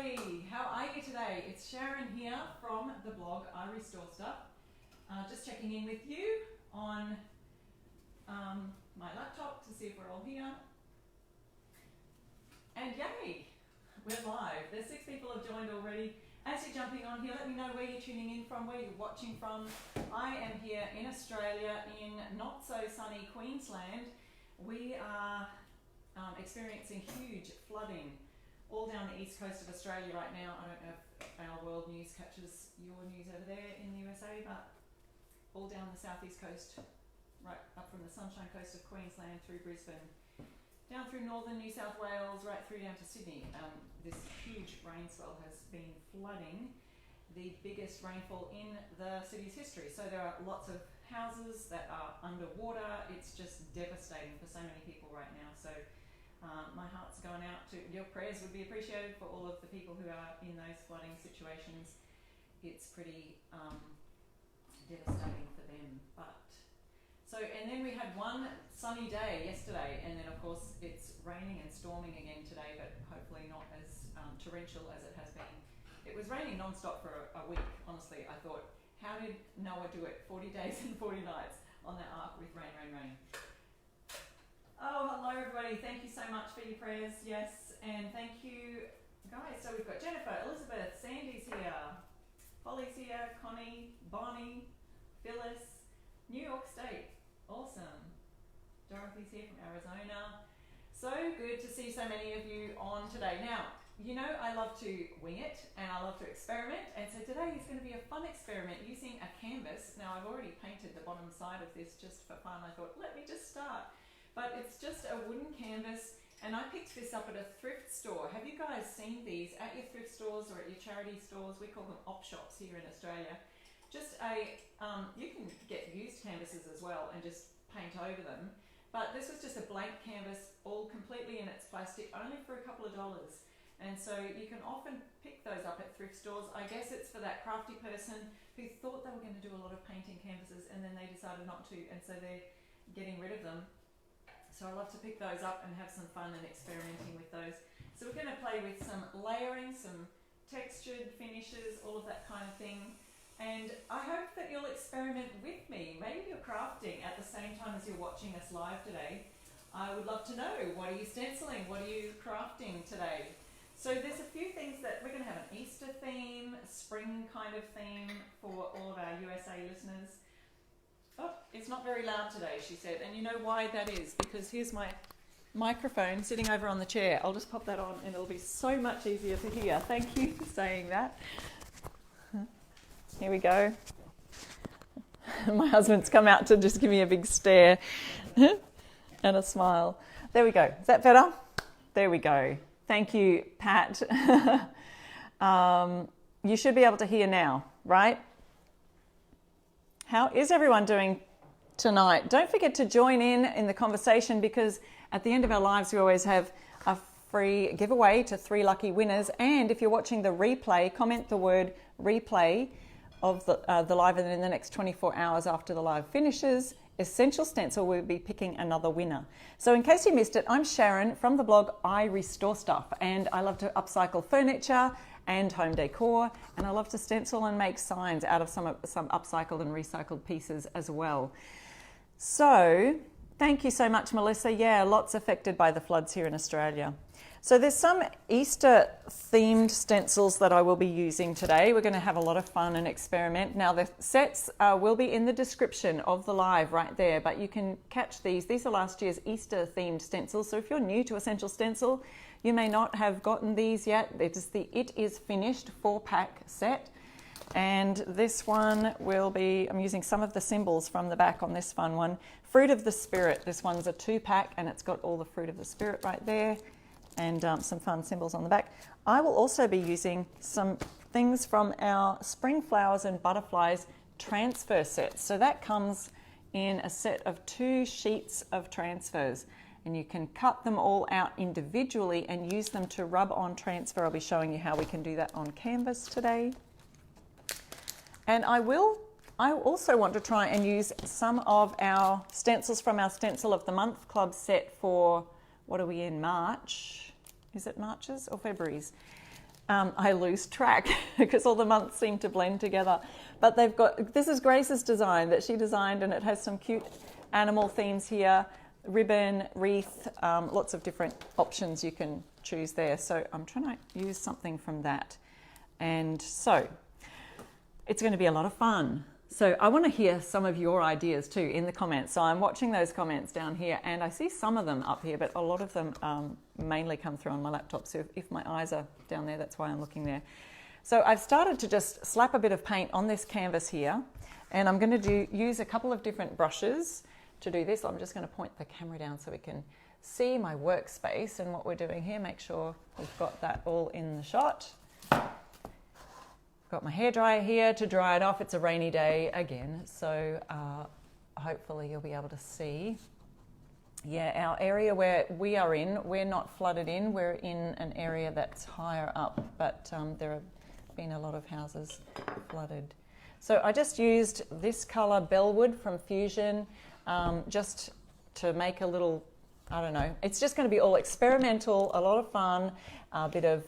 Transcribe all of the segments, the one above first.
everybody, how are you today? It's Sharon here from the blog I Restore Stuff. Just checking in with you on my laptop to see if we're all here. And yay, we're live. There's 6 people have joined already. As you're jumping on here, let me know where you're tuning in from, where you're watching from. I am here in Australia in not so sunny Queensland. We are experiencing huge flooding all down the east coast of Australia right now. I don't know if our world news catches your news over there in the USA, but all down the southeast coast, right up from the Sunshine Coast of Queensland through Brisbane, down through northern New South Wales, right through down to Sydney. This huge rain swell has been flooding the biggest rainfall in the city's history. So there are lots of houses that are underwater. It's just devastating for so many people right now. So my heart's going out to, your prayers would be appreciated for all of the people who are in those flooding situations. It's pretty devastating for them. And then we had one sunny day yesterday, and then of course it's raining and storming again today, but hopefully not as torrential as it has been. It was raining non-stop for a week, honestly. I thought, how did Noah do it 40 days and 40 nights on that ark with rain, rain, rain? Oh, hello everybody. Thank you so much for your prayers. Yes, and thank you guys. So we've got Jennifer, Elizabeth, Sandy's here, Holly's here, Connie, Bonnie, Phyllis, New York State. Awesome. Dorothy's here from Arizona. So good to see so many of you on today. Now, you know I love to wing it and I love to experiment, and so today is going to be a fun experiment using a canvas. Now I've already painted the bottom side of this just for fun. I thought, let me just start. But it's just a wooden canvas, and I picked this up at a thrift store. Have you guys seen these at your thrift stores or at your charity stores? We call them op shops here in Australia. Just you can get used canvases as well and just paint over them. But this was just a blank canvas, all completely in its plastic, only for a couple of dollars. And so you can often pick those up at thrift stores. I guess it's for that crafty person who thought they were going to do a lot of painting canvases and then they decided not to, and so they're getting rid of them. So I love to pick those up and have some fun and experimenting with those. So we're going to play with some layering, some textured finishes, all of that kind of thing. And I hope that you'll experiment with me. Maybe you're crafting at the same time as you're watching us live today. I would love to know, what are you stenciling? What are you crafting today? So there's a few things that we're going to have an Easter theme, a spring kind of theme for all of our USA listeners. Oh, it's not very loud today, she said. And you know why that is? Because here's my microphone sitting over on the chair. I'll just pop that on and it'll be so much easier to hear. Thank you for saying that. Here we go. My husband's come out to just give me a big stare and a smile. There we go. Is that better? There we go. Thank you, Pat. You should be able to hear now, right? How is everyone doing tonight? Don't forget to join in the conversation, because at the end of our lives we always have a free giveaway to 3 lucky winners. And if you're watching the replay, comment the word replay of the live, and then in the next 24 hours after the live finishes, Essential Stencil will be picking another winner. So in case you missed it, I'm Sharon from the blog I Restore Stuff, and I love to upcycle furniture and home decor, and I love to stencil and make signs out of some upcycled and recycled pieces as well. So thank you so much, Melissa. Yeah, lots affected by the floods here in Australia. So there's some Easter themed stencils that I will be using today. We're going to have a lot of fun and experiment. Now the sets will be in the description of the live right there, but you can catch these. These are last year's Easter themed stencils. So if you're new to Essential Stencil, you may not have gotten these yet. It's the It Is Finished 4-pack set. And this one will be, I'm using some of the symbols from the back on this fun one. Fruit of the Spirit. This one's a 2-pack and it's got all the Fruit of the Spirit right there, and some fun symbols on the back. I will also be using some things from our Spring Flowers and Butterflies transfer set. So that comes in a set of 2 sheets of transfers, and you can cut them all out individually and use them to rub on transfer. I'll be showing you how we can do that on canvas today. And I also want to try and use some of our stencils from our Stencil of the Month Club set for, what are we in, March? Is it March's or February's? I lose track because all the months seem to blend together. But they've got, this is Grace's design that she designed, and it has some cute animal themes here, ribbon, wreath, lots of different options you can choose there. So I'm trying to use something from that. And so it's going to be a lot of fun. So I want to hear some of your ideas too in the comments. So I'm watching those comments down here, and I see some of them up here, but a lot of them mainly come through on my laptop. So if my eyes are down there, that's why I'm looking there. So I've started to just slap a bit of paint on this canvas here, and I'm going to use a couple of different brushes to do this. I'm just going to point the camera down so we can see my workspace and what we're doing here. Make sure we've got that all in the shot. Got my hairdryer here to dry it off. It's a rainy day again, so hopefully you'll be able to see. Yeah, our area where we are in, we're not flooded in. We're in an area that's higher up, but there have been a lot of houses flooded. So I just used this colour, Bellwood from Fusion, just to make a little, I don't know, it's just going to be all experimental, a lot of fun, a bit of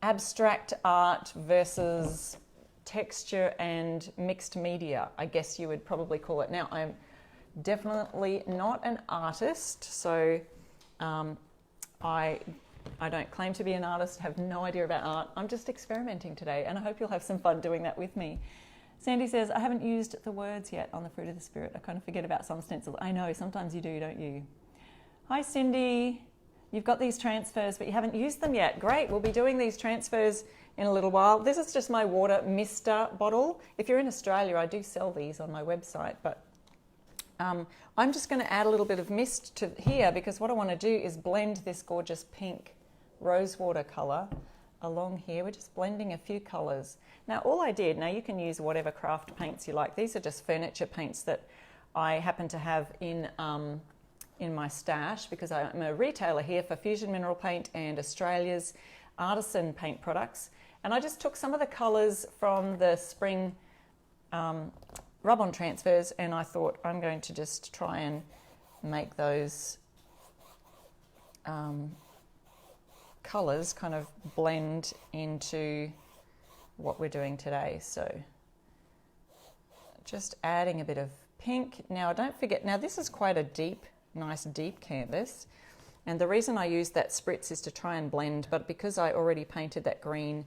abstract art versus texture and mixed media, I guess you would probably call it. Now, I'm definitely not an artist, so I don't claim to be an artist, have no idea about art. I'm just experimenting today, and I hope you'll have some fun doing that with me. Sandy says, I haven't used the words yet on the Fruit of the Spirit. I kind of forget about some stencils. I know, sometimes you do, don't you? Hi, Cindy. You've got these transfers, but you haven't used them yet. Great, we'll be doing these transfers in a little while. This is just my water mister bottle. If you're in Australia, I do sell these on my website, but I'm just going to add a little bit of mist to here because what I want to do is blend this gorgeous pink rosewater colour along here. We're just blending a few colours. Now, all I did, now you can use whatever craft paints you like. These are just furniture paints that I happen to have in my stash because I'm a retailer here for Fusion Mineral Paint and Australia's artisan paint products. And I just took some of the colours from the spring rub-on transfers, and I thought I'm going to just try and make those colours kind of blend into what we're doing today. So just adding a bit of pink. Now don't forget, now this is quite a deep, nice deep canvas, and the reason I used that spritz is to try and blend, but because I already painted that green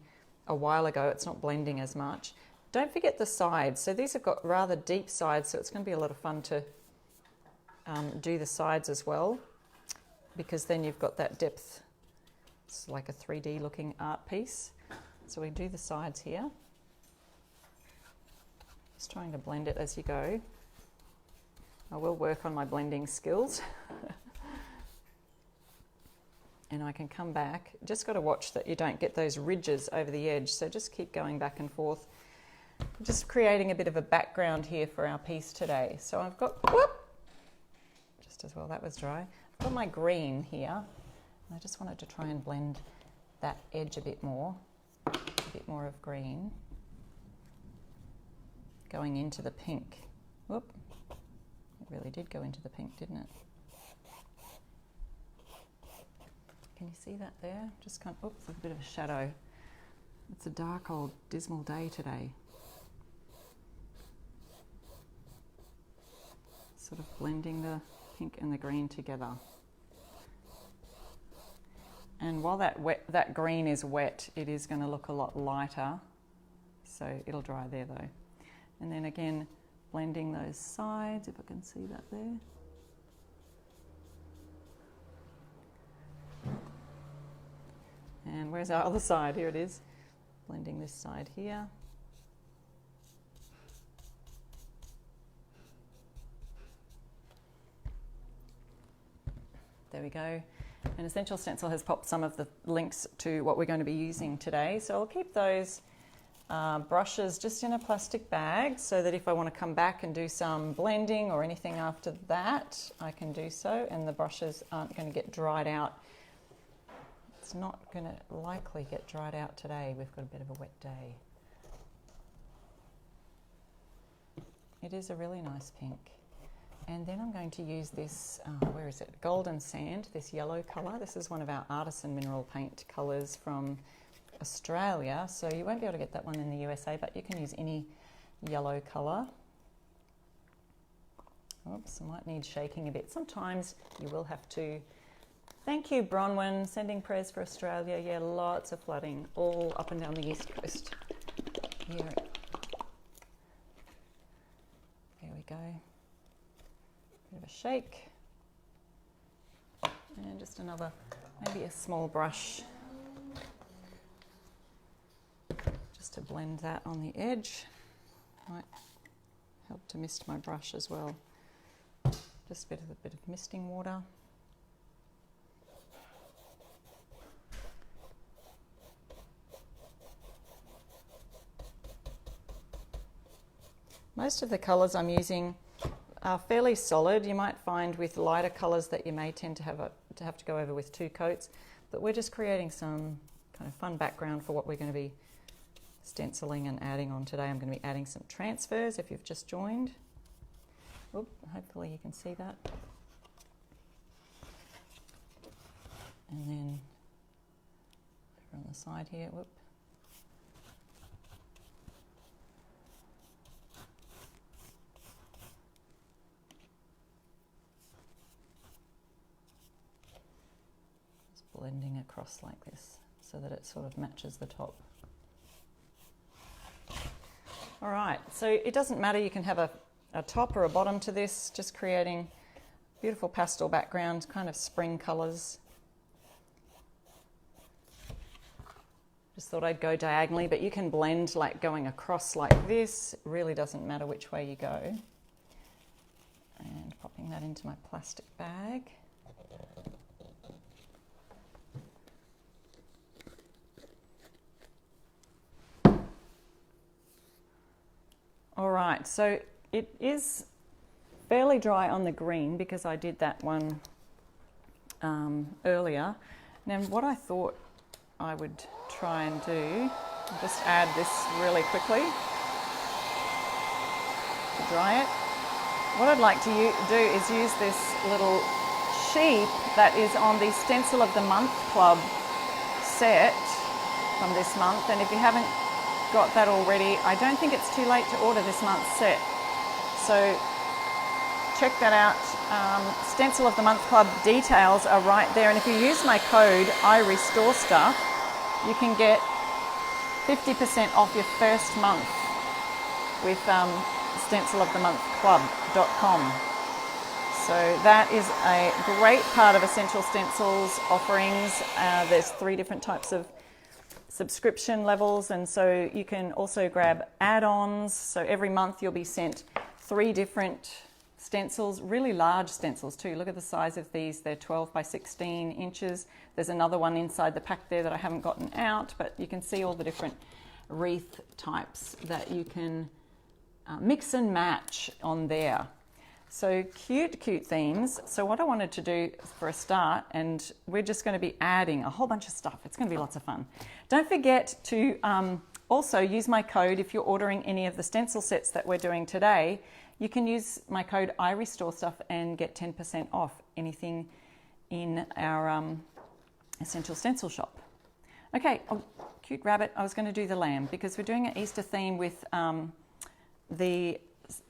a while ago, it's not blending as much. Don't forget the sides. So these have got rather deep sides, so it's going to be a lot of fun to do the sides as well, because then you've got that depth. It's like a 3D looking art piece. So we do the sides here. Just trying to blend it as you go. I will work on my blending skills. And I can come back. Just got to watch that you don't get those ridges over the edge. So just keep going back and forth. Just creating a bit of a background here for our piece today. So I've got, whoop, just as well, that was dry. I've got my green here. And I just wanted to try and blend that edge a bit more of green. Going into the pink. Whoop. It really did go into the pink, didn't it? Can you see that there? Just kind of, oops, there's a bit of a shadow. It's a dark, old, dismal day today. Sort of blending the pink and the green together. And while that green is wet, it is going to look a lot lighter. So it'll dry there though. And then again, blending those sides, if I can see that there. And where's our other side? Here it is. Blending this side here. There we go. And Essential Stencil has popped some of the links to what we're going to be using today. So I'll keep those brushes just in a plastic bag so that if I want to come back and do some blending or anything after that, I can do so. And the brushes aren't going to get dried out. It's not going to likely get dried out today. We've got a bit of a wet day. It is a really nice pink. And then I'm going to use this, where is it? Golden Sand, this yellow colour. This is one of our artisan mineral paint colours from Australia, so you won't be able to get that one in the USA, but you can use any yellow colour. Oops, I might need shaking a bit. Sometimes you will have to. Thank you, Bronwyn, sending prayers for Australia. Yeah, lots of flooding all up and down the east coast. Here. There we go. Bit of a shake. And just another, maybe a small brush. Just to blend that on the edge. Might help to mist my brush as well. Just a bit of misting water. Most of the colours I'm using are fairly solid. You might find with lighter colours that you may tend to have to go over with 2 coats, but we're just creating some kind of fun background for what we're going to be stenciling and adding on today. I'm going to be adding some transfers if you've just joined. Oop, hopefully you can see that. And then over on the side here, whoop. Blending across like this so that it sort of matches the top. All right, so it doesn't matter, you can have a top or a bottom to this, just creating beautiful pastel background, kind of spring colours. Just thought I'd go diagonally, but you can blend like going across like this. It really doesn't matter which way you go. And popping that into my plastic bag. All right, so it is fairly dry on the green because I did that one earlier. Now what I thought I would try and do, I'll just add this really quickly to dry it. What I'd like to do is use this little sheep that is on the Stencil of the Month Club set from this month, and if you haven't got that already, I don't think it's too late to order this month's set, so check that out. Stencil of the Month Club details are right there, and if you use my code IRestoreStuff, you can get 50% off your first month with stencilofthemonthclub.com. So that is a great part of Essential Stencils offerings. There's 3 different types of subscription levels, and so you can also grab add-ons. So every month you'll be sent 3 different stencils, really large stencils too. Look at the size of these, they're 12 by 16 inches. There's another one inside the pack there that I haven't gotten out, but you can see all the different wreath types that you can mix and match on there. So cute themes. So what I wanted to do for a start, and we're just going to be adding a whole bunch of stuff. It's going to be lots of fun. Don't forget to also use my code if you're ordering any of the stencil sets that we're doing today. You can use my code IRestoreStuff and get 10% off anything in our Essential Stencil shop. Okay, oh, cute rabbit. I was going to do the lamb because we're doing an Easter theme with the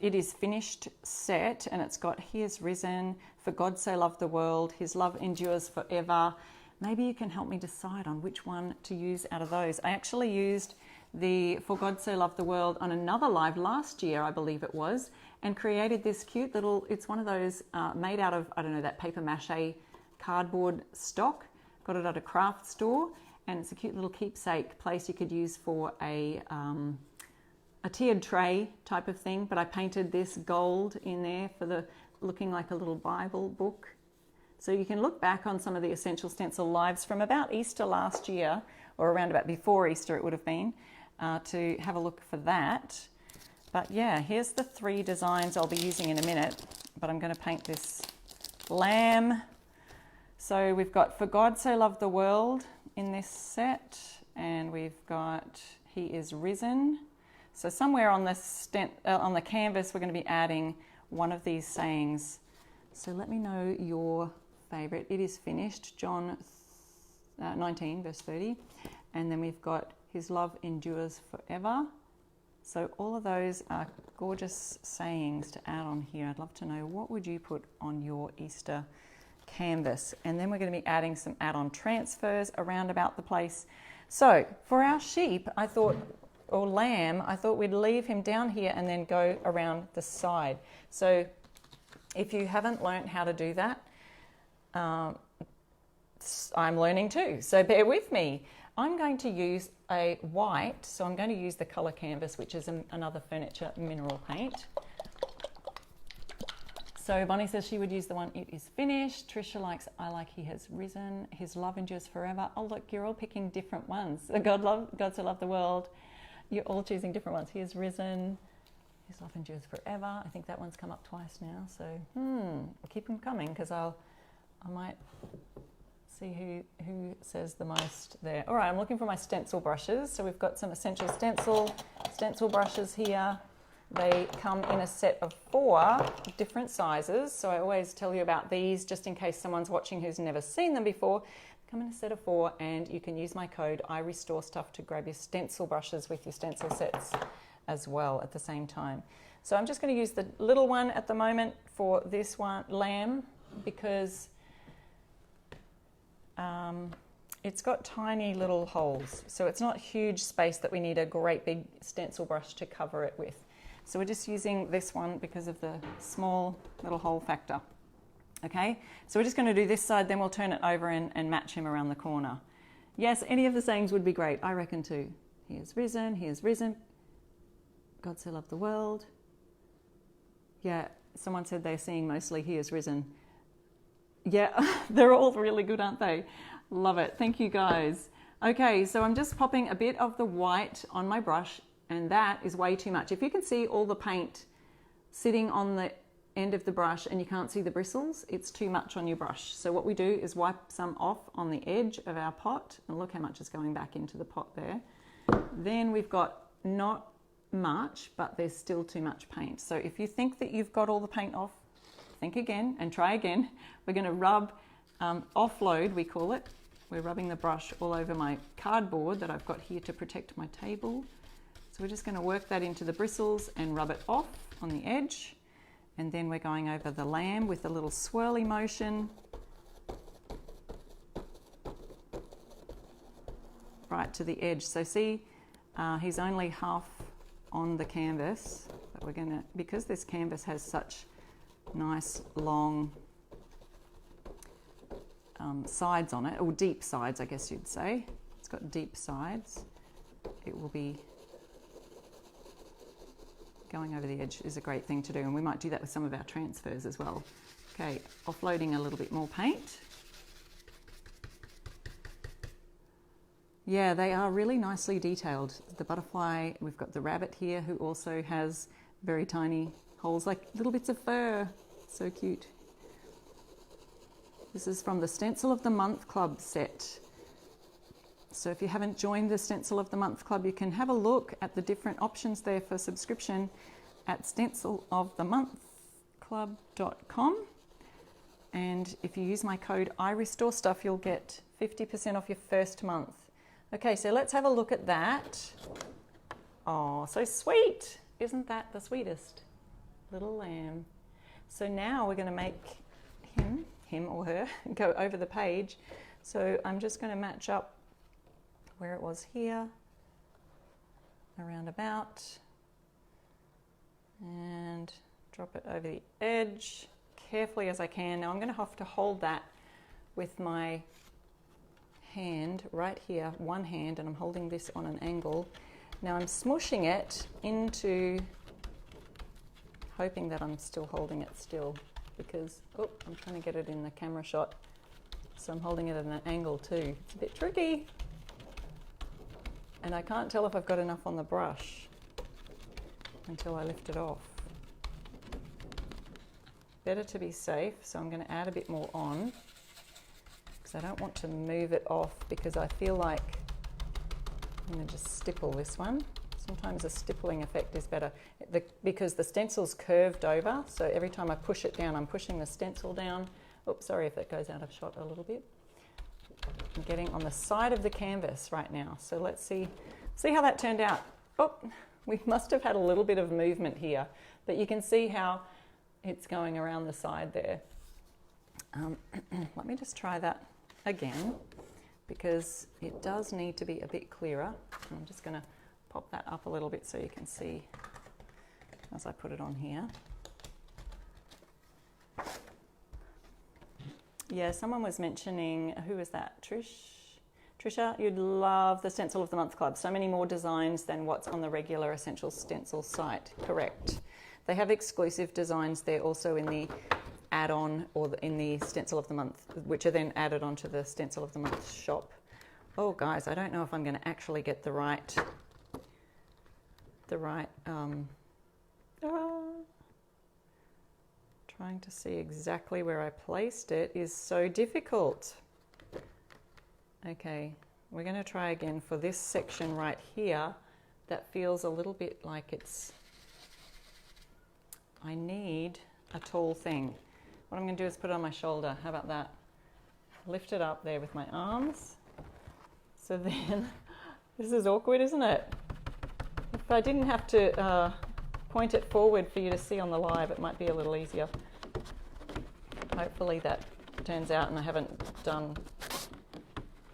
It Is Finished set, and it's got He is Risen, For God So Loved the World, His Love Endures Forever. Maybe you can help me decide on which one to use out of those. I actually used the For God So Loved the World on another live last year, I believe it was, and created this cute little, it's one of those made out of, I don't know, that paper mache cardboard stock. Got it at a craft store, and it's a cute little keepsake place you could use for a tiered tray type of thing, but I painted this gold in there for the looking like a little Bible book. So you can look back on some of the Essential Stencil lives from about Easter last year, or around about before Easter it would have been, to have a look for that. But yeah, here's the 3 designs I'll be using in a minute, but I'm going to paint this lamb. So we've got For God So Loved the World in this set, and we've got He Is Risen. So somewhere on the canvas, we're going to be adding one of these sayings. So let me know your favourite. It is finished, John 19, verse 30. and then we've got His love endures forever. So all of those are gorgeous sayings to add on here. I'd love to know, what would you put on your Easter canvas? And then we're going to be adding some add-on transfers around about the place. So for our sheep, I thought, or lamb, I thought we'd leave him down here and then go around the side. So if you haven't learned how to do that, I'm learning too, so bear with me. I'm going to use a white, so I'm going to use the colour canvas, which is another furniture mineral paint. So Bonnie says she would use the one, it is finished. Trisha likes, I like he has risen. His love endures forever. Oh look, you're all picking different ones. God so loved the world. You're all choosing different ones. He has risen. His love endures forever. I think that one's come up twice now. So we'll keep them coming, because I might see who says the most there. All right, I'm looking for my stencil brushes. So we've got some Essential Stencil brushes here. They come in a set of 4 different sizes. So I always tell you about these just in case someone's watching who's never seen them before. Come in a set of 4, and you can use my code IRestoreStuff to grab your stencil brushes with your stencil sets as well at the same time. So I'm just going to use the little one at the moment for this one, lamb, because it's got tiny little holes. So it's not huge space that we need a great big stencil brush to cover it with. So we're just using this one because of the small little hole factor. Okay, so we're just going to do this side, then we'll turn it over and match him around the corner. Yes, any of the sayings would be great, I reckon too. He is risen, he is risen. God so loved the world. Yeah, someone said they're seeing mostly he is risen. Yeah, they're all really good, aren't they? Love it. Thank you, guys. Okay, so I'm just popping a bit of the white on my brush, and that is way too much. If you can see all the paint sitting on the end of the brush and you can't see the bristles, it's too much on your brush. So what we do is wipe some off on the edge of our pot, and look how much is going back into the pot there. Then we've got not much, but there's still too much paint. So if you think that you've got all the paint off, think again and try again. We're going to rub, offload we call it. We're rubbing the brush all over my cardboard that I've got here to protect my table. So we're just going to work that into the bristles and rub it off on the edge. And then we're going over the lamb with a little swirly motion. Right to the edge. So see, he's only half on the canvas, but we're going to, because this canvas has such nice long sides on it, or deep sides I guess you'd say. It's got deep sides. It will be going over the edge is a great thing to do, and we might do that with some of our transfers as well. Okay, offloading a little bit more paint. Yeah, they are really nicely detailed. The butterfly, we've got the rabbit here who also has very tiny holes, like little bits of fur. So cute. This is from the Stencil of the Month Club set. So if you haven't joined the Stencil of the Month Club, you can have a look at the different options there for subscription at stencilofthemonthclub.com. And if you use my code IRestoreStuff, you'll get 50% off your first month. Okay, so let's have a look at that. Oh, so sweet. Isn't that the sweetest? Little lamb. So now we're going to make him or her, go over the page. So I'm just going to match up where it was here, around about, and drop it over the edge carefully as I can. Now I'm going to have to hold that with my hand right here, one hand, and I'm holding this on an angle. Now I'm smushing it into, hoping that I'm still holding it still, because I'm trying to get it in the camera shot, so I'm holding it at an angle too. It's a bit tricky, and I can't tell if I've got enough on the brush until I lift it off. Better to be safe, so I'm going to add a bit more on, because I don't want to move it off, because I feel like I'm going to just stipple this one. Sometimes a stippling effect is better because the stencil's curved over, so every time I push it down, I'm pushing the stencil down. Oops, sorry if that goes out of shot a little bit. I'm getting on the side of the canvas right now. So let's see how that turned out. Oh, we must have had a little bit of movement here, but you can see how it's going around the side there. Let me just try that again, because it does need to be a bit clearer. I'm just going to pop that up a little bit so you can see as I put it on here. Yeah, someone was mentioning, who was that? Trisha, you'd love the Stencil of the Month Club. So many more designs than what's on the regular Essential Stencil site. Correct. They have exclusive designs there also in the add-on or in the Stencil of the Month, which are then added onto the Stencil of the Month shop. Oh, guys, I don't know if I'm going to actually get the right trying to see exactly where I placed it is so difficult. Okay, we're going to try again for this section right here. That feels a little bit like I need a tall thing. What I'm going to do is put it on my shoulder. How about that? Lift it up there with my arms. So then, this is awkward, isn't it? If I didn't have to point it forward for you to see on the live, it might be a little easier. Hopefully that turns out and I haven't done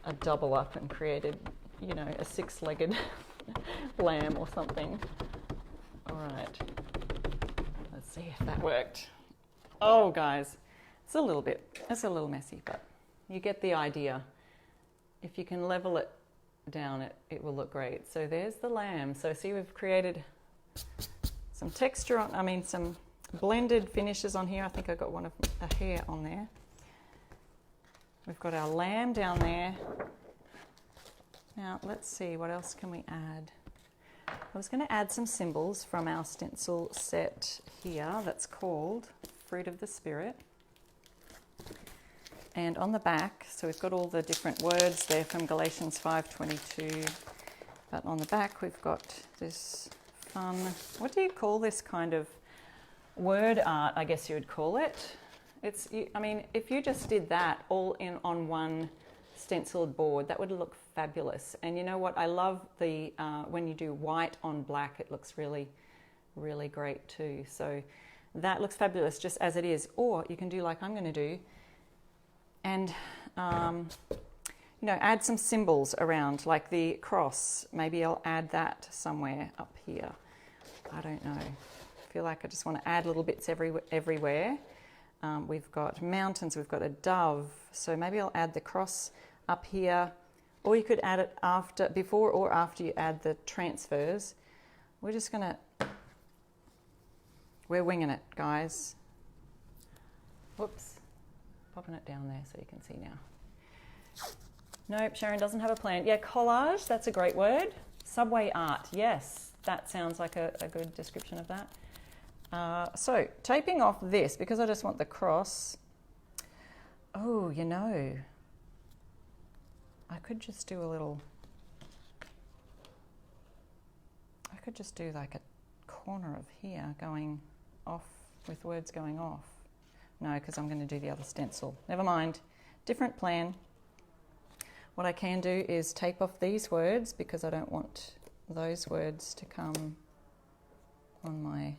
a double up and created, you know, a six-legged lamb or something. All right, let's see if that worked. Oh, guys, it's a little messy, but you get the idea. If you can level it down, it will look great. So there's the lamb. So see, we've created some texture on, some blended finishes on here. I think I got one of a hair on there. We've got our lamb down there. Now, let's see, what else can we add? I was going to add some symbols from our stencil set here that's called Fruit of the Spirit. And on the back, so we've got all the different words there from Galatians 5:22. But on the back, we've got this fun, what do you call this kind of word art, I guess you would call it. If you just did that all in on one stenciled board, that would look fabulous. And you know what? I love the when you do white on black, it looks really, really great too. So that looks fabulous just as it is. Or you can do like I'm going to do and add some symbols around, like the cross. Maybe I'll add that somewhere up here. I don't know. I feel like I just want to add little bits everywhere. We've got mountains, we've got a dove, so maybe I'll add the cross up here, or you could add it before or after you add the transfers. We're winging it, guys. Whoops, popping it down there so you can see now. Nope, Sharon doesn't have a plan. Yeah, collage, that's a great word. Subway art, yes, that sounds like a good description of that. So taping off this, because I just want the cross. Oh, I could just do like a corner of here going off with words going off. No, because I'm going to do the other stencil. Never mind, different plan. What I can do is tape off these words because I don't want those words to come on my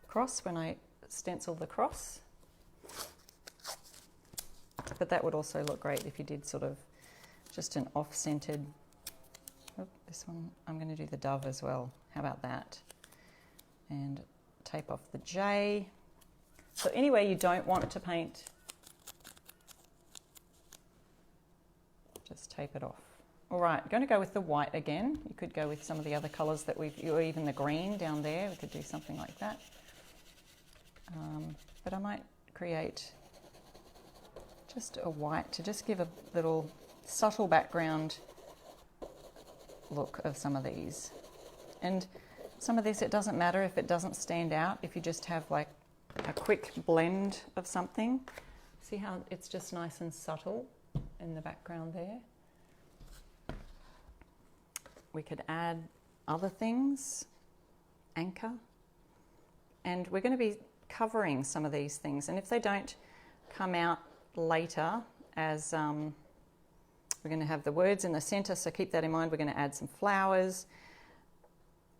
cross when I stencil the cross. But that would also look great if you did sort of just an off-centered. This one, I'm going to do the dove as well. How about that? And tape off the J. So anywhere you don't want to paint, just tape it off. All right, I'm going to go with the white again. You could go with some of the other colours that or even the green down there. We could do something like that. But I might create just a white to just give a little subtle background look of some of these. And some of this, it doesn't matter if it doesn't stand out, if you just have like a quick blend of something. See how it's just nice and subtle in the background there? We could add other things, anchor, and we're going to be covering some of these things, and if they don't come out later as We're going to have the words in the center, so keep that in mind. We're going to add some flowers.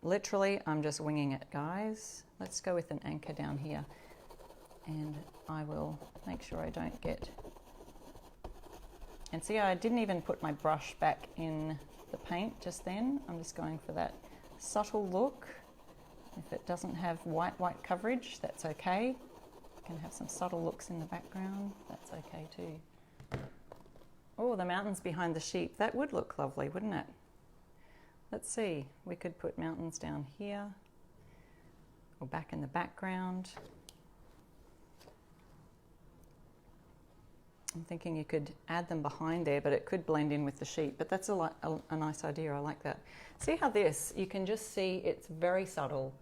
Literally, I'm just winging it, guys. Let's go with an anchor down here. And I will make sure I don't get... And see, I didn't even put my brush back in the paint just then. I'm just going for that subtle look. If it doesn't have white coverage, that's okay. You can have some subtle looks in the background. That's okay too. Oh, the mountains behind the sheep. That would look lovely, wouldn't it? Let's see. We could put mountains down here or back in the background. I'm thinking you could add them behind there, but it could blend in with the sheep. But that's a nice idea. I like that. See how this, you can just see it's very subtle.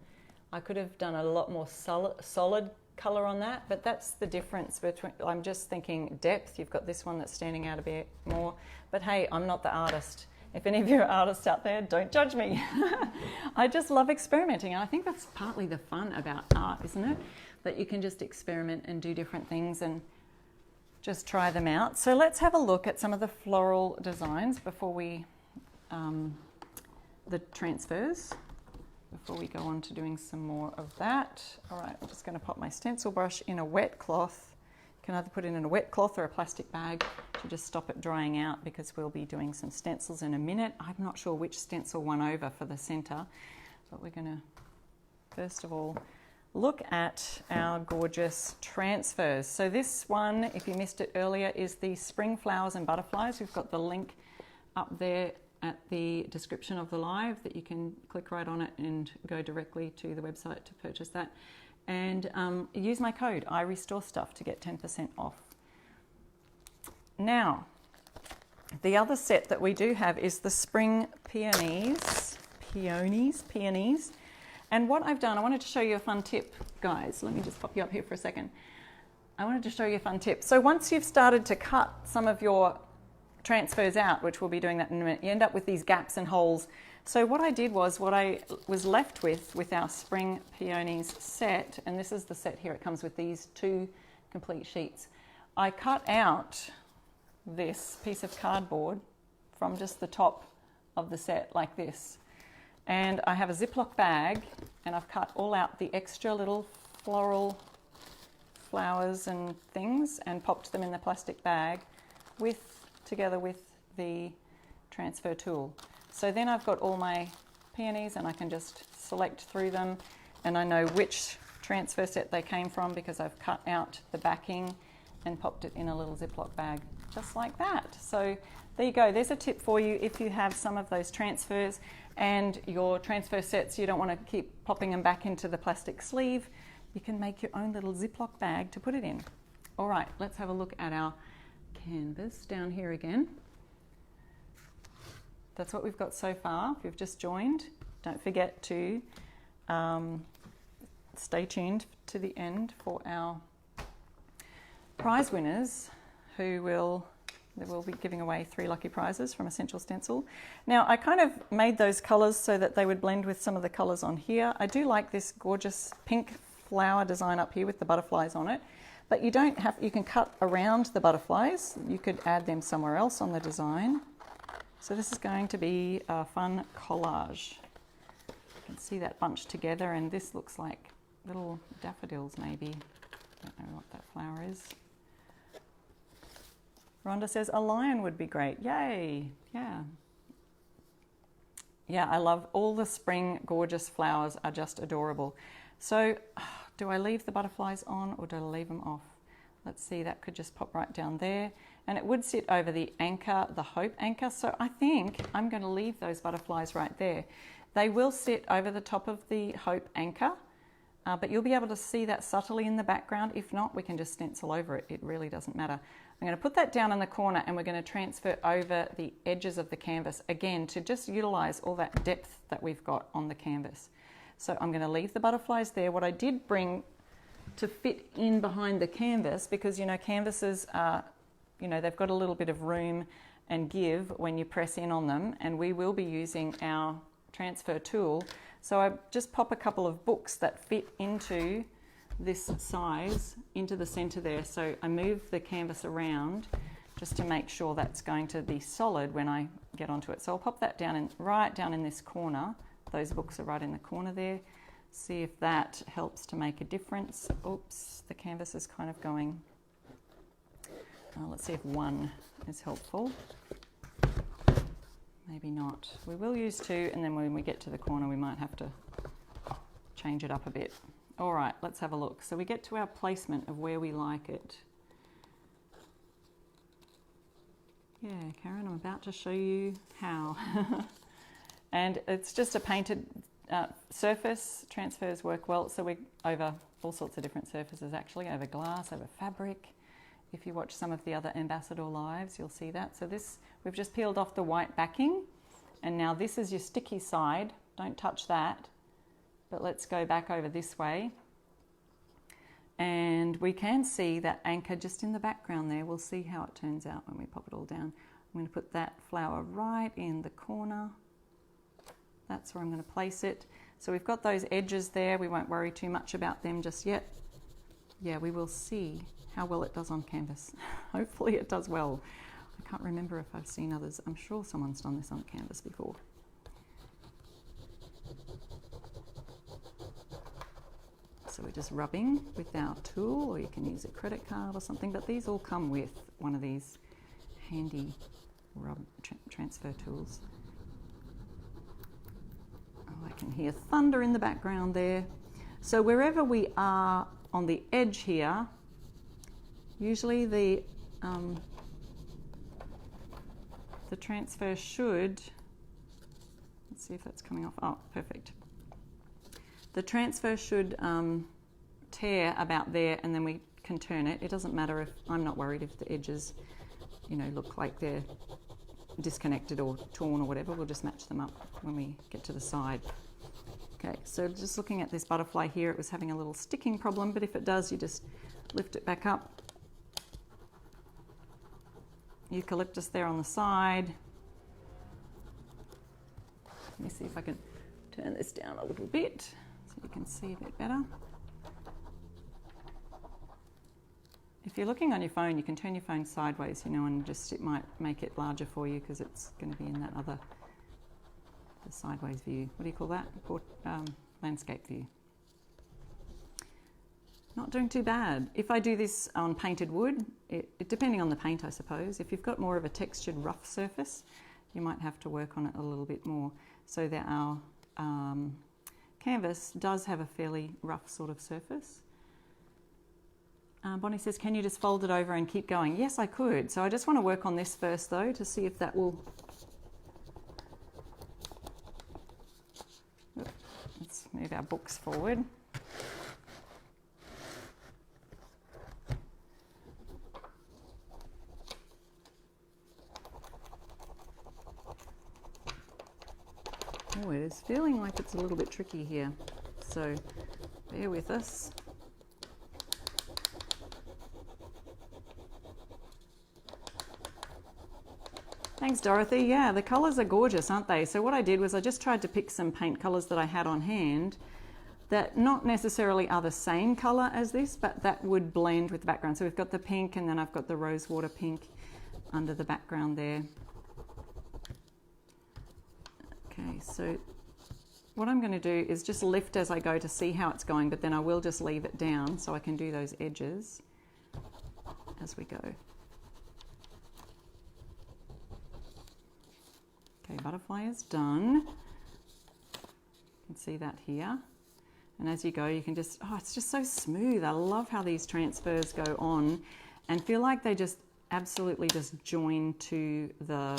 I could have done a lot more solid colour on that, but that's the difference between, I'm just thinking depth. You've got this one that's standing out a bit more. But hey, I'm not the artist. If any of you are artists out there, don't judge me. I just love experimenting. And I think that's partly the fun about art, isn't it? That you can just experiment and do different things and just try them out. So let's have a look at some of the floral designs before we, the transfers, before we go on to doing some more of that. All right, I'm just going to pop my stencil brush in a wet cloth. You can either put it in a wet cloth or a plastic bag to just stop it drying out, because we'll be doing some stencils in a minute. I'm not sure which stencil won over for the center, but we're going to, first of all, look at our gorgeous transfers. So this one, if you missed it earlier, is the Spring Flowers and Butterflies. We've got the link up there at the description of the live that you can click right on it and go directly to the website to purchase that. And use my code, IRestoreStuff, to get 10% off. Now, the other set that we do have is the Spring Peonies. And what I've done, I wanted to show you a fun tip, guys. Let me just pop you up here for a second. I wanted to show you a fun tip. So once you've started to cut some of your transfers out, which we'll be doing that in a minute, you end up with these gaps and holes. So what I did was, what I was left with our Spring Peonies set, and this is the set here, it comes with these 2 complete sheets. I cut out this piece of cardboard from just the top of the set like this. And I have a Ziploc bag, and I've cut all out the extra little floral flowers and things and popped them in the plastic bag together with the transfer tool. So then I've got all my peonies and I can just select through them, and I know which transfer set they came from because I've cut out the backing and popped it in a little Ziploc bag, just like that. So there you go. There's a tip for you if you have some of those transfers and your transfer sets, you don't want to keep popping them back into the plastic sleeve. You can make your own little Ziploc bag to put it in. All right, let's have a look at our canvas down here again. That's what we've got so far. If you've just joined, don't forget to stay tuned to the end for our prize winners, who we'll be giving away 3 lucky prizes from Essential Stencil. Now, I kind of made those colours so that they would blend with some of the colours on here. I do like this gorgeous pink flower design up here with the butterflies on it, but you don't have, you can cut around the butterflies. You could add them somewhere else on the design. So this is going to be a fun collage. You can see that bunched together, and this looks like little daffodils maybe. Don't know what that flower is. Rhonda says a lion would be great. Yay! Yeah. Yeah, I love all the spring gorgeous flowers, are just adorable. So do I leave the butterflies on or do I leave them off? Let's see, that could just pop right down there. And it would sit over the anchor, the hope anchor. So I think I'm going to leave those butterflies right there. They will sit over the top of the hope anchor, but you'll be able to see that subtly in the background. If not, we can just stencil over it. It really doesn't matter. I'm going to put that down in the corner, and we're going to transfer over the edges of the canvas again to just utilize all that depth that we've got on the canvas. So I'm going to leave the butterflies there. What I did bring to fit in behind the canvas, because you know canvases are, you know, they've got a little bit of room and give when you press in on them, and we will be using our transfer tool. So I just pop a couple of books that fit into this size into the center there. So I move the canvas around just to make sure that's going to be solid when I get onto it. So I'll pop that down right down in this corner. Those books are right in the corner there. See if that helps to make a difference. Oops, the canvas is kind of going. Let's see if one is helpful. Maybe not. We will use two, and then when we get to the corner we might have to change it up a bit. All right, let's have a look. So we get to our placement of where we like it. Yeah, Karen, I'm about to show you how. And it's just a painted surface. Transfers work well, so we're over all sorts of different surfaces actually, over glass, over fabric. If you watch some of the other Ambassador lives, you'll see that. So this, we've just peeled off the white backing, and now this is your sticky side. Don't touch that, but let's go back over this way. And we can see that anchor just in the background there. We'll see how it turns out when we pop it all down. I'm going to put that flower right in the corner. That's where I'm going to place it. So we've got those edges there. We won't worry too much about them just yet. Yeah, we will see how well it does on canvas. Hopefully it does well. I can't remember if I've seen others. I'm sure someone's done this on canvas before. So we're just rubbing with our tool, or you can use a credit card or something, but these all come with one of these handy rub transfer tools. Oh, I can hear thunder in the background there. So wherever we are on the edge here, usually the transfer should, let's see if that's coming off. Oh, perfect. The transfer should tear about there, and then we can turn it. It doesn't matter if, I'm not worried if the edges, you know, look like they're disconnected or torn or whatever. We'll just match them up when we get to the side. Okay, so just looking at this butterfly here, it was having a little sticking problem, but if it does, you just lift it back up. Eucalyptus there on the side. Let me see if I can turn this down a little bit so you can see a bit better. If you're looking on your phone, you can turn your phone sideways, you know, and just it might make it larger for you because it's going to be in that other, the sideways view. What do you call that? Landscape view. Not doing too bad. If I do this on painted wood, depending on the paint, I suppose, if you've got more of a textured rough surface, you might have to work on it a little bit more, so that our canvas does have a fairly rough sort of surface. Bonnie says, can you just fold it over and keep going? Yes, I could. So I just want to work on this first though, to see if that will... Let's move our books forward. Oh, it is feeling like it's a little bit tricky here, so bear with us. Thanks, Dorothy. Yeah, the colours are gorgeous, aren't they? So what I did was I just tried to pick some paint colours that I had on hand that not necessarily are the same colour as this, but that would blend with the background. So we've got the pink, and then I've got the rosewater pink under the background there. Okay, so what I'm going to do is just lift as I go to see how it's going, but then I will just leave it down so I can do those edges as we go. Okay, butterfly is done. You can see that here. And as you go, you can just, oh, it's just so smooth. I love how these transfers go on and feel like they just absolutely just join to the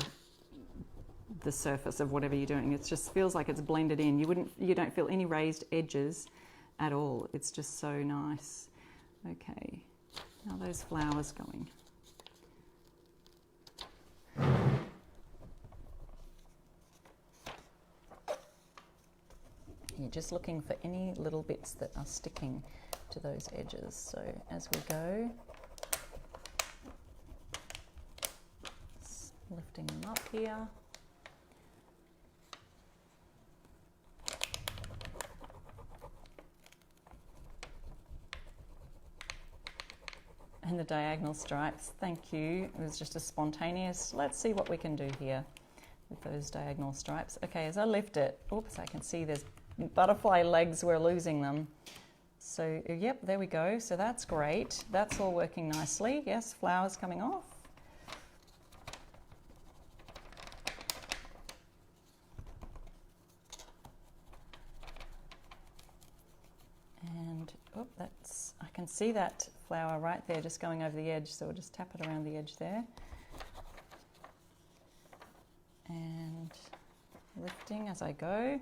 surface of whatever you're doing. It just feels like it's blended in. You don't feel any raised edges at all. It's just so nice. Okay, now those flowers going. You're just looking for any little bits that are sticking to those edges. So as we go, just lifting them up here. And the diagonal stripes, thank you. It was just a spontaneous, let's see what we can do here with those diagonal stripes. Okay, as I lift it, oops, I can see there's butterfly legs, we're losing them. So, yep, there we go. So that's great. That's all working nicely. Yes, flowers coming off. And, oh, that's, I can see that flower right there just going over the edge, so we'll just tap it around the edge there. And lifting as I go.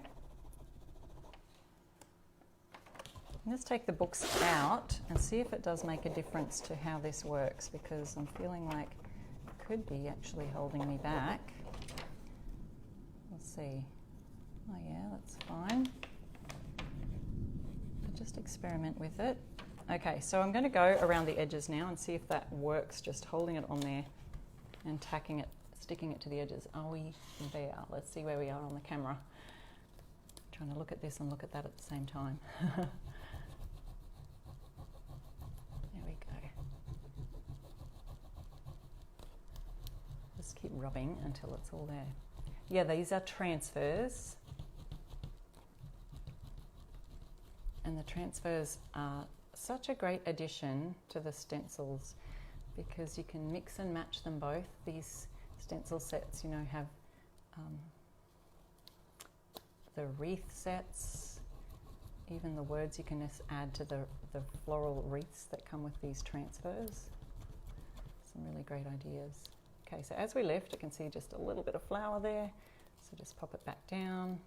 Let's take the books out and see if it does make a difference to how this works, because I'm feeling like it could be actually holding me back. Let's see. Oh yeah, that's fine. I'll just experiment with it. Okay, so I'm going to go around the edges now and see if that works, just holding it on there and tacking it, sticking it to the edges. Are we there? Let's see where we are on the camera. Trying to look at this and look at that at the same time. There we go. Just keep rubbing until it's all there. Yeah, these are transfers. And the transfers are such a great addition to the stencils because you can mix and match them both. These stencil sets, you know, have the wreath sets, even the words you can just add to the floral wreaths that come with these transfers. Some really great ideas. Okay, so as we lift, you can see just a little bit of flower there. So just pop it back down.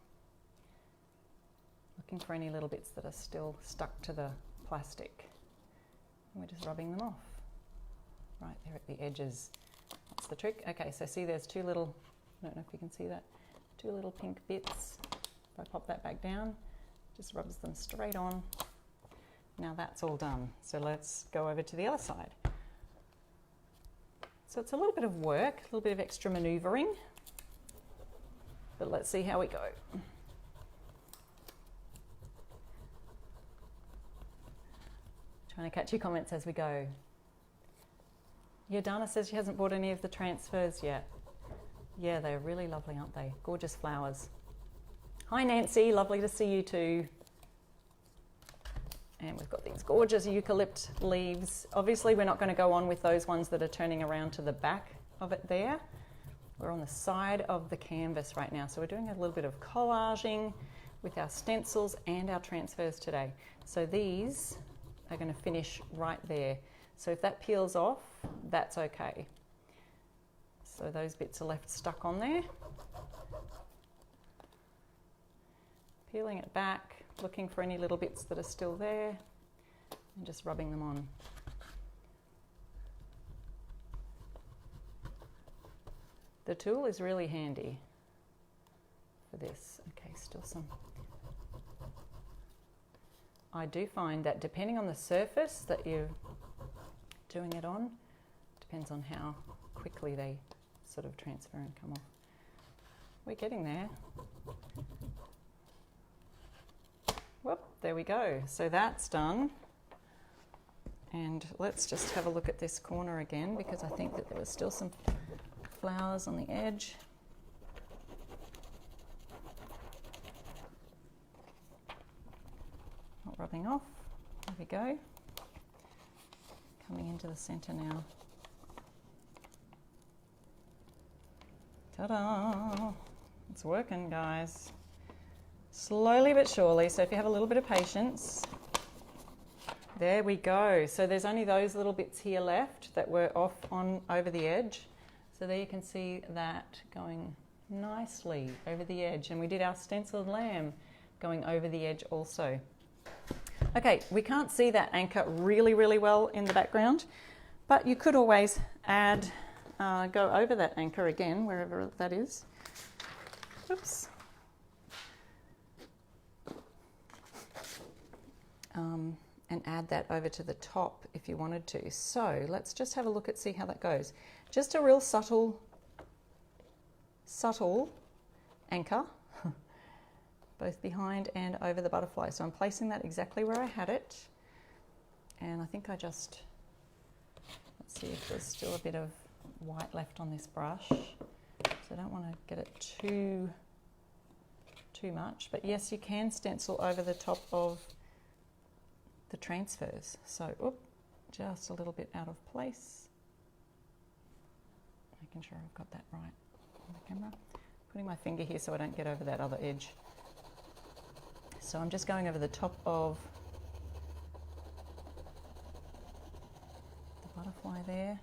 Looking for any little bits that are still stuck to the plastic. And we're just rubbing them off. Right there at the edges. That's the trick. Okay, so see there's two little, I don't know if you can see that, two little pink bits. If I pop that back down, just rubs them straight on. Now that's all done. So let's go over to the other side. So it's a little bit of work, a little bit of extra maneuvering, but let's see how we go. Trying to catch your comments as we go. Yeah, Dana says she hasn't bought any of the transfers yet. Yeah, they're really lovely, aren't they? Gorgeous flowers. Hi Nancy, lovely to see you too. And we've got these gorgeous eucalypt leaves. Obviously we're not going to go on with those ones that are turning around to the back of it there. We're on the side of the canvas right now. So we're doing a little bit of collaging with our stencils and our transfers today. So these are going to finish right there. So if that peels off, that's okay. So those bits are left stuck on there. Peeling it back, looking for any little bits that are still there, and just rubbing them on. The tool is really handy for this. Okay, still some. I do find that depending on the surface that you're doing it on, depends on how quickly they sort of transfer and come off. We're getting there. Whoop, there we go. So that's done. And let's just have a look at this corner again because I think that there was still some flowers on the edge. Not rubbing off. There we go. Coming into the center now. Ta-da! It's working, guys. Slowly but surely, so if you have a little bit of patience. There we go. So there's only those little bits here left that were off on over the edge. So there you can see that going nicely over the edge. And we did our stenciled lamb going over the edge also. Okay, we can't see that anchor really, really well in the background, but you could always add, go over that anchor again, wherever that is. Oops. And add that over to the top if you wanted to. So let's just have a look at see how that goes. Just a real subtle anchor, both behind and over the butterfly. So I'm placing that exactly where I had it. And I think I just Let's see if there's still a bit of white left on this brush. So I don't want to get it too much. But yes, you can stencil over the top of the transfers. So, just a little bit out of place. Making sure I've got that right on the camera. Putting my finger here so I don't get over that other edge. So I'm just going over the top of the butterfly there.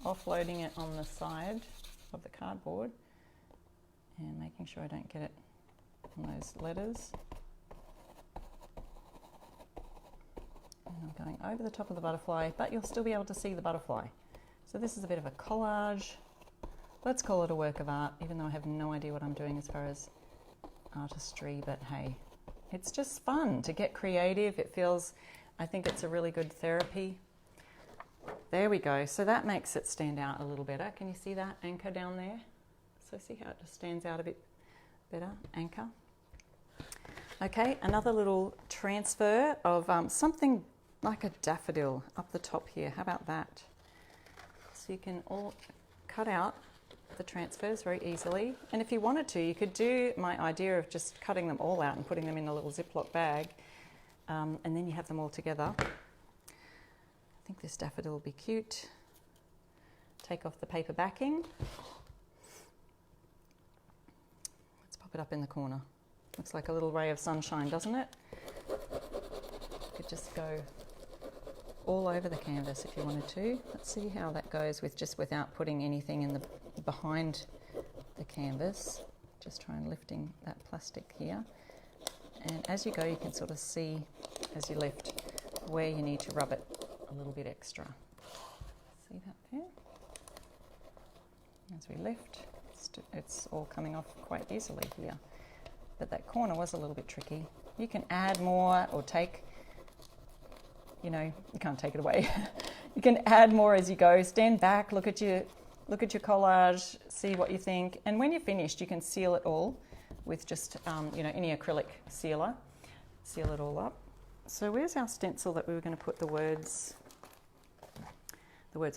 Offloading it on the side of the cardboard and making sure I don't get it on those letters. And I'm going over the top of the butterfly, but you'll still be able to see the butterfly. So this is a bit of a collage. Let's call it a work of art, even though I have no idea what I'm doing as far as artistry, but hey, it's just fun to get creative. I think it's a really good therapy. There we go. So that makes it stand out a little better. Can you see that anchor down there? So see how it just stands out a bit better, anchor. Okay, another little transfer of something like a daffodil up the top here. How about that? So you can all cut out the transfers very easily. And if you wanted to, you could do my idea of just cutting them all out and putting them in a little Ziploc bag. And then you have them all together. I think this daffodil will be cute. Take off the paper backing. Let's pop it up in the corner. Looks like a little ray of sunshine, doesn't it? You could just go all over the canvas if you wanted to. Let's see how that goes without putting anything in the behind the canvas. Just try and lifting that plastic here. And as you go, you can sort of see as you lift where you need to rub it a little bit extra. See that there? As we lift, it's all coming off quite easily here. But that corner was a little bit tricky. You can add more or take, you can't take it away. You can add more as you go. Stand back, look at your collage, see what you think. And when you're finished, you can seal it all with just, any acrylic sealer. Seal it all up. So where's our stencil that we were going to put the words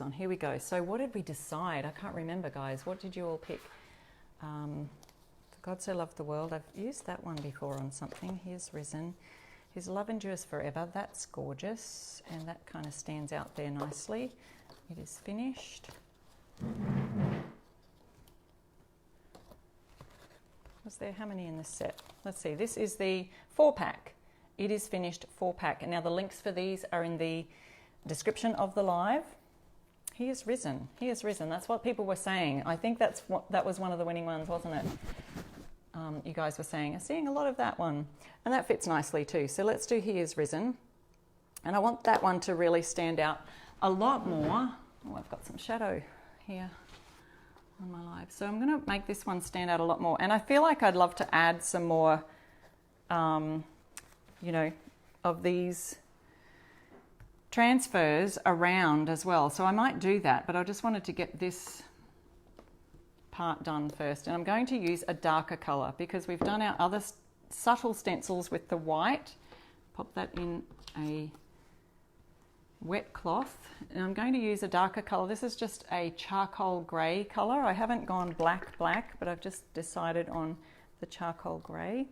on? Here we go. So what did we decide? I can't remember, guys. What did you all pick? For God so loved the world. I've used that one before on something. He's risen. His love endures forever. That's gorgeous. And that kind of stands out there nicely. It is finished. Was there how many in this set? Let's see. This is the 4-pack. It is finished 4-pack. And now the links for these are in the description of the live. He is risen. He is risen. That's what people were saying. I think that was one of the winning ones, wasn't it? You guys were saying, I'm seeing a lot of that one. And that fits nicely too. So let's do He is risen. And I want that one to really stand out a lot more. Oh, I've got some shadow here on my live. So I'm going to make this one stand out a lot more. And I feel like I'd love to add some more, of these transfers around as well. So I might do that, but I just wanted to get this part done first. And I'm going to use a darker colour because we've done our other subtle stencils with the white. Pop that in a wet cloth. And I'm going to use a darker colour. This is just a charcoal grey colour. I haven't gone black, but I've just decided on the charcoal grey.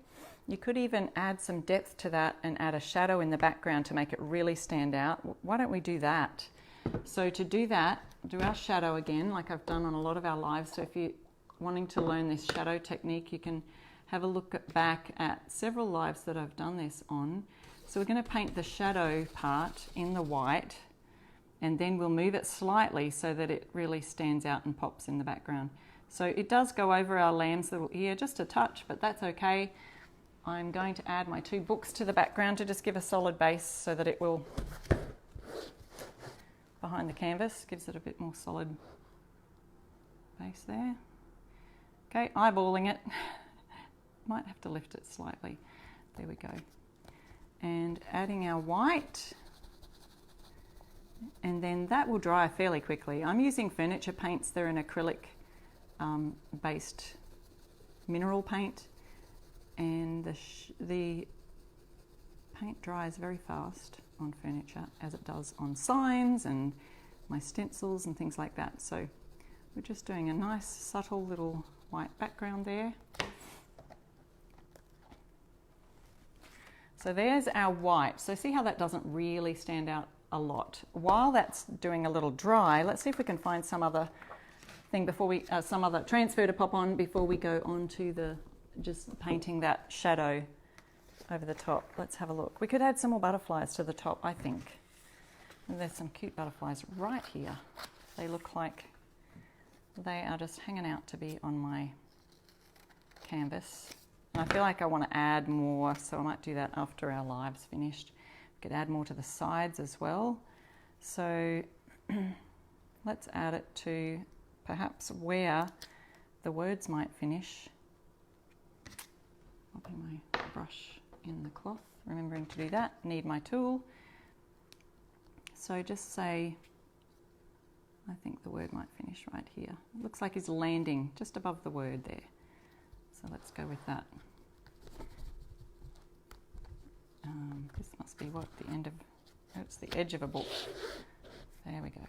You could even add some depth to that and add a shadow in the background to make it really stand out. Why don't we do that? So to do that, do our shadow again, like I've done on a lot of our lives. So if you're wanting to learn this shadow technique, you can have a look back at several lives that I've done this on. So we're going to paint the shadow part in the white, and then we'll move it slightly so that it really stands out and pops in the background. So it does go over our lamb's little ear just a touch, but that's okay. I'm going to add my 2 books to the background to just give a solid base so that it will, behind the canvas, gives it a bit more solid base there. Okay, eyeballing it. Might have to lift it slightly. There we go. And adding our white. And then that will dry fairly quickly. I'm using furniture paints. They're an acrylic based mineral paint. And the paint dries very fast on furniture, as it does on signs and my stencils and things like that. So we're just doing a nice subtle little white background there. So there's our white. So see how that doesn't really stand out a lot. While that's doing a little dry, let's see if we can find some other thing before we, some other transfer to pop on before we go on to the just painting that shadow over the top. Let's have a look. We could add some more butterflies to the top, I think. And there's some cute butterflies right here. They look like they are just hanging out to be on my canvas. And I feel like I want to add more, so I might do that after our live's finished. We could add more to the sides as well. So let's add it to perhaps where the words might finish. Popping my brush in the cloth, remembering to do that. Need my tool. So just say, I think the word might finish right here. It looks like he's landing just above the word there. So let's go with that. This must be what, the end of, oh, it's the edge of a book. There we go.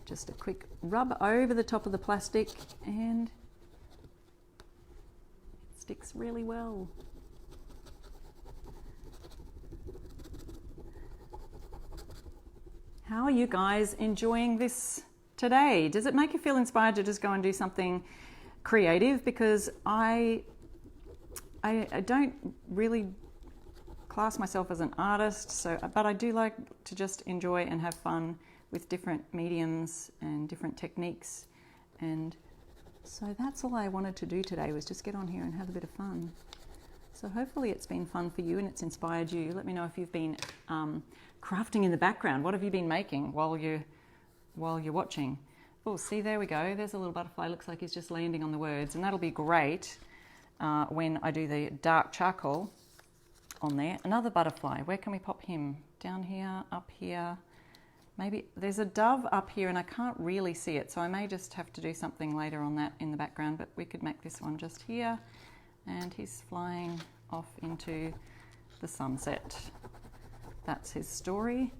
Just a quick rub over the top of the plastic and it sticks really well. How are you guys enjoying this today? Does it make you feel inspired to just go and do something creative? Because I don't really class myself as an artist, so but I do like to just enjoy and have fun with different mediums and different techniques, and so that's all I wanted to do today, was just get on here and have a bit of fun. So hopefully it's been fun for you and it's inspired you. Let me know if you've been crafting in the background. What have you been making while you're watching? Oh, see, there we go. There's a little butterfly. Looks like he's just landing on the words, and that'll be great when I do the dark charcoal on there. Another butterfly. Where can we pop him? Down here, up here. Maybe there's a dove up here and I can't really see it, so I may just have to do something later on that in the background, but we could make this one just here, and he's flying off into the sunset. That's his story.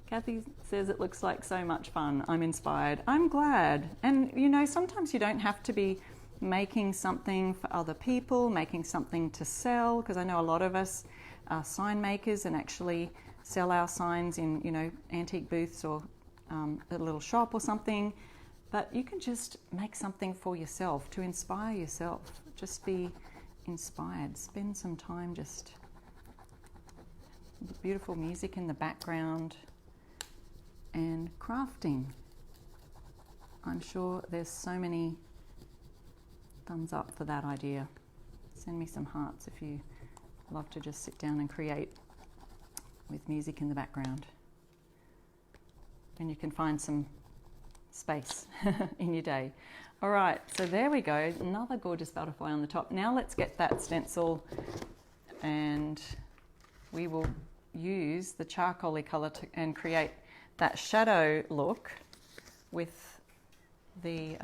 Kathy says it looks like so much fun. I'm inspired. I'm glad. And you know, sometimes you don't have to be making something for other people, making something to sell, because I know a lot of us are sign makers and actually sell our signs in, you know, antique booths or a little shop or something. But you can just make something for yourself to inspire yourself. Just be inspired. Spend some time just beautiful music in the background and crafting. I'm sure there's so many thumbs up for that idea. Send me some hearts if you love to just sit down and create with music in the background. And you can find some space in your day. All right, so there we go. Another gorgeous butterfly on the top. Now let's get that stencil, and we will use the charcoaly color and create that shadow look with the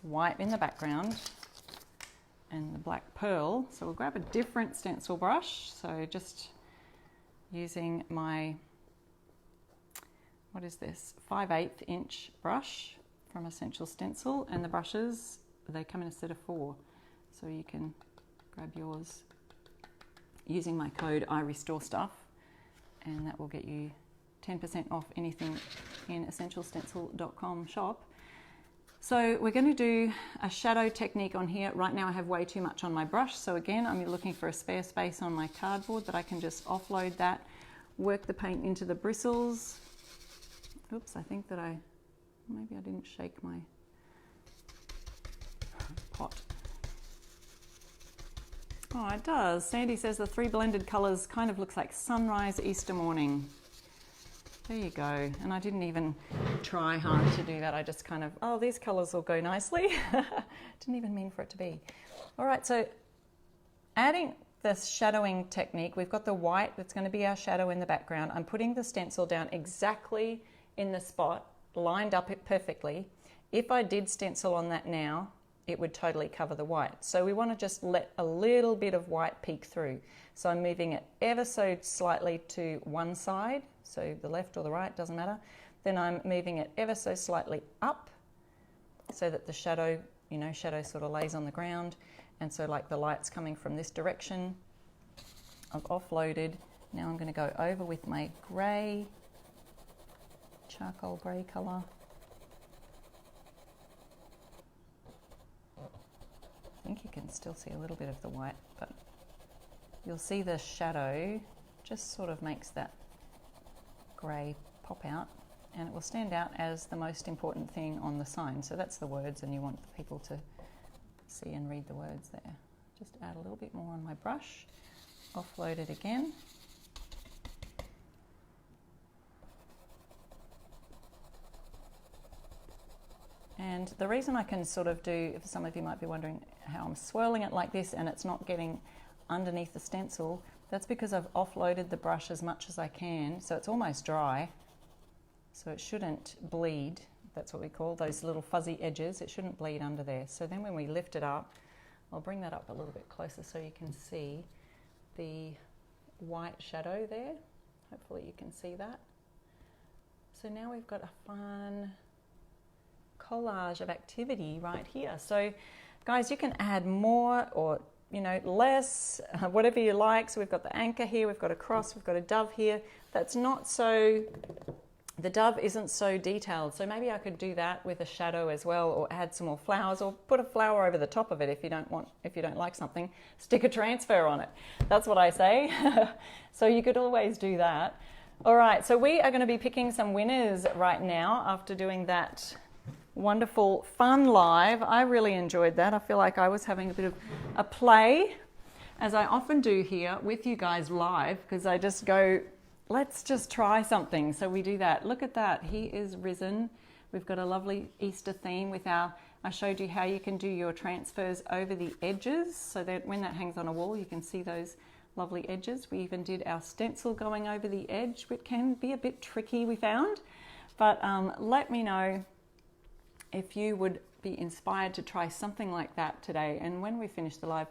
white in the background and the black pearl. So we'll grab a different stencil brush. So just using my, what is this, 5/8 inch brush from Essential Stencil, and the brushes, they come in a set of 4. So you can grab yours using my code I Restore Stuff, and that will get you 10% off anything in essentialstencil.com shop. So we're going to do a shadow technique on here. Right now I have way too much on my brush, so again I'm looking for a spare space on my cardboard that I can just offload that, work the paint into the bristles. Oops, I think that maybe I didn't shake my pot. Oh, it does. Sandy says the 3 blended colours kind of looks like sunrise Easter morning. There you go. And I didn't even try hard to do that. I just kind of, oh, these colours will go nicely. Didn't even mean for it to be. All right, so adding this shadowing technique, we've got the white that's going to be our shadow in the background. I'm putting the stencil down exactly in the spot, lined up it perfectly. If I did stencil on that now, it would totally cover the white. So we want to just let a little bit of white peek through. So I'm moving it ever so slightly to one side, so the left or the right, doesn't matter. Then I'm moving it ever so slightly up so that the shadow, you know, shadow sort of lays on the ground. And so like the light's coming from this direction. I've offloaded. Now I'm going to go over with my grey, charcoal grey colour. I think you can still see a little bit of the white, but you'll see the shadow just sort of makes that grey pop out, and it will stand out as the most important thing on the sign. So that's the words, and you want people to see and read the words there. Just add a little bit more on my brush, offload it again. And the reason I can sort of do, if some of you might be wondering how I'm swirling it like this and it's not getting underneath the stencil, that's because I've offloaded the brush as much as I can, so it's almost dry. So it shouldn't bleed, that's what we call those little fuzzy edges, it shouldn't bleed under there. So then when we lift it up, I'll bring that up a little bit closer so you can see the white shadow there. Hopefully you can see that. So now we've got a fun collage of activity right here. So guys, you can add more or, you know, less, whatever you like. So we've got the anchor here, we've got a cross, we've got a dove here. That's not so, the dove isn't so detailed. So maybe I could do that with a shadow as well, or add some more flowers, or put a flower over the top of it if you don't like something, stick a transfer on it. That's what I say. So you could always do that. All right, so we are going to be picking some winners right now after doing that wonderful fun live. I really enjoyed that. I feel like I was having a bit of a play, as I often do here with you guys live, because I just go, let's just try something. So we do that. Look at that. He is risen. We've got a lovely Easter theme with our, I showed you how you can do your transfers over the edges so that when that hangs on a wall, you can see those lovely edges. We even did our stencil going over the edge, which can be a bit tricky, we found. But let me know if you would be inspired to try something like that today. And when we finish the live,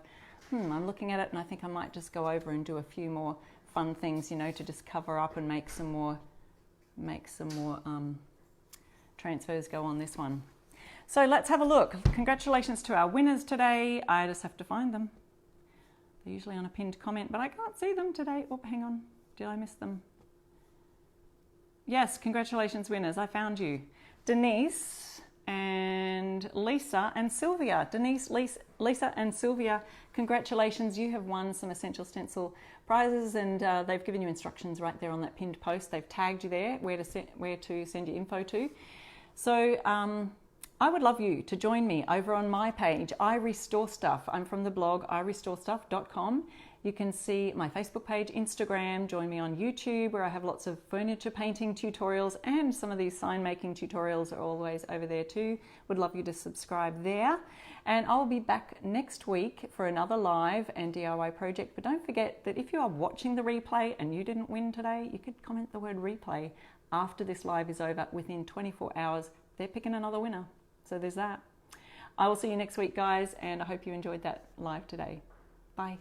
I'm looking at it and I think I might just go over and do a few more fun things, you know, to just cover up and make some more transfers go on this one. So let's have a look. Congratulations to our winners today. I just have to find them. They're usually on a pinned comment, but I can't see them today. Oh, hang on. Did I miss them? Yes, congratulations winners. I found you. Denise and Lisa and Sylvia. Denise, Lisa and Sylvia, congratulations. You have won some Essential Stencil prizes, and they've given you instructions right there on that pinned post. They've tagged you there where to send your info to. So I would love you to join me over on my page, I Restore Stuff. I'm from the blog irestorestuff.com. You can see my Facebook page, Instagram, join me on YouTube where I have lots of furniture painting tutorials, and some of these sign making tutorials are always over there too. Would love you to subscribe there. And I'll be back next week for another live and DIY project. But don't forget that if you are watching the replay and you didn't win today, you could comment the word replay after this live is over. Within 24 hours, they're picking another winner. So there's that. I will see you next week, guys, and I hope you enjoyed that live today. Bye.